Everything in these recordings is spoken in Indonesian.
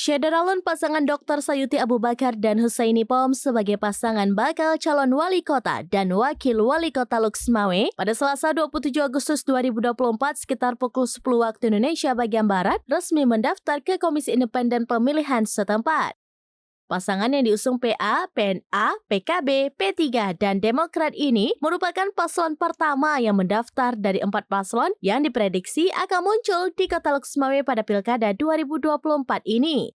Syederalun pasangan Dr. Sayuti Abu Bakar dan Husaini Pom sebagai pasangan bakal calon wali kota dan wakil wali kota Luxmawe pada Selasa 27 Agustus 2024 sekitar pukul 10 waktu Indonesia bagian Barat resmi mendaftar ke Komisi Independen Pemilihan setempat. Pasangan yang diusung PA, PNA, PKB, P3, dan Demokrat ini merupakan paslon pertama yang mendaftar dari 4 paslon yang diprediksi akan muncul di kota Luxmawe pada Pilkada 2024 ini.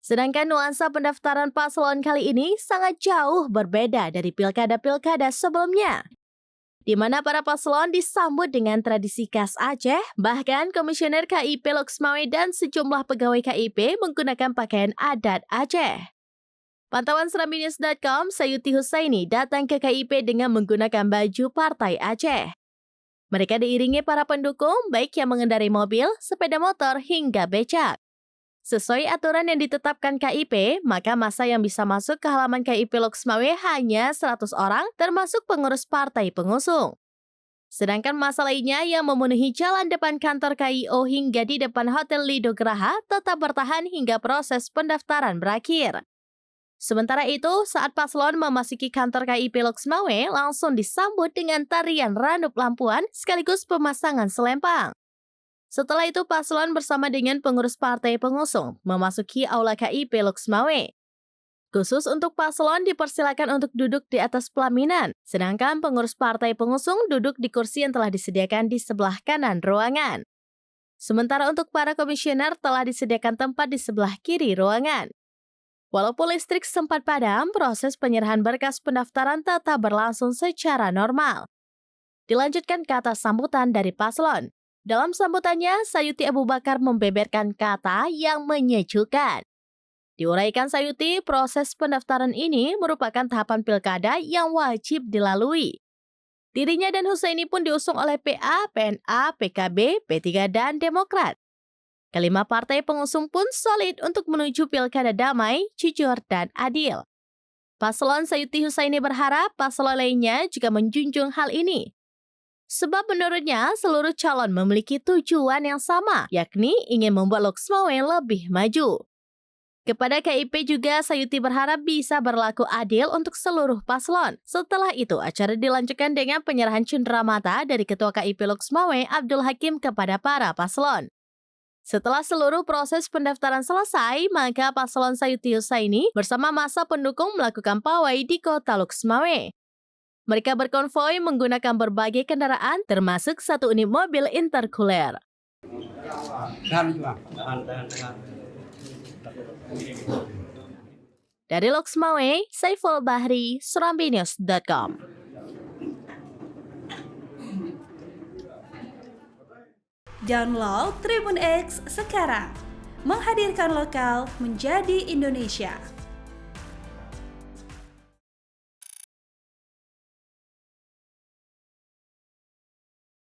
Sedangkan nuansa pendaftaran paslon kali ini sangat jauh berbeda dari pilkada-pilkada sebelumnya, di mana para paslon disambut dengan tradisi khas Aceh, bahkan Komisioner KIP Luxmawe dan sejumlah pegawai KIP menggunakan pakaian adat Aceh. Pantauan serambinews.com, Sayuti Husaini datang ke KIP dengan menggunakan baju Partai Aceh. Mereka diiringi para pendukung, baik yang mengendarai mobil, sepeda motor, hingga becak. Sesuai aturan yang ditetapkan KIP, maka masa yang bisa masuk ke halaman KIP Luxmawe hanya 100 orang, termasuk pengurus partai pengusung. Sedangkan masa lainnya yang memenuhi jalan depan kantor KIO hingga di depan Hotel Lido Geraha tetap bertahan hingga proses pendaftaran berakhir. Sementara itu, saat paslon memasuki kantor KIP Luxmawe langsung disambut dengan tarian Randup Lampuan sekaligus pemasangan selempang. Setelah itu, paslon bersama dengan pengurus partai pengusung memasuki aula KIP Luxmawe. Khusus untuk paslon dipersilakan untuk duduk di atas pelaminan, sedangkan pengurus partai pengusung duduk di kursi yang telah disediakan di sebelah kanan ruangan. Sementara untuk para komisioner telah disediakan tempat di sebelah kiri ruangan. Walaupun listrik sempat padam, proses penyerahan berkas pendaftaran tetap berlangsung secara normal. Dilanjutkan kata sambutan dari paslon. Dalam sambutannya, Sayuti Abu Bakar membeberkan kata yang menyejukkan. Diuraikan Sayuti, proses pendaftaran ini merupakan tahapan pilkada yang wajib dilalui. Dirinya dan Husaini pun diusung oleh PA, PNA, PKB, P3, dan Demokrat. Kelima partai pengusung pun solid untuk menuju pilkada damai, jujur, dan adil. Paslon Sayuti Husaini berharap paslon lainnya juga menjunjung hal ini. Sebab menurutnya seluruh calon memiliki tujuan yang sama, yakni ingin membuat Luxmawe lebih maju. Kepada KIP juga Sayuti berharap bisa berlaku adil untuk seluruh paslon. Setelah itu acara dilanjutkan dengan penyerahan cenderamata dari Ketua KIP Luxmawe Abdul Hakim kepada para paslon. Setelah seluruh proses pendaftaran selesai, maka paslon Sayuti Husaini bersama massa pendukung melakukan pawai di kota Luxmawe. Mereka berkonvoi menggunakan berbagai kendaraan, termasuk 1 unit mobil intercooler. Dari Luxmawe, Saiful Bahri, serambinews.com. Download Tribun X sekarang, menghadirkan lokal menjadi Indonesia.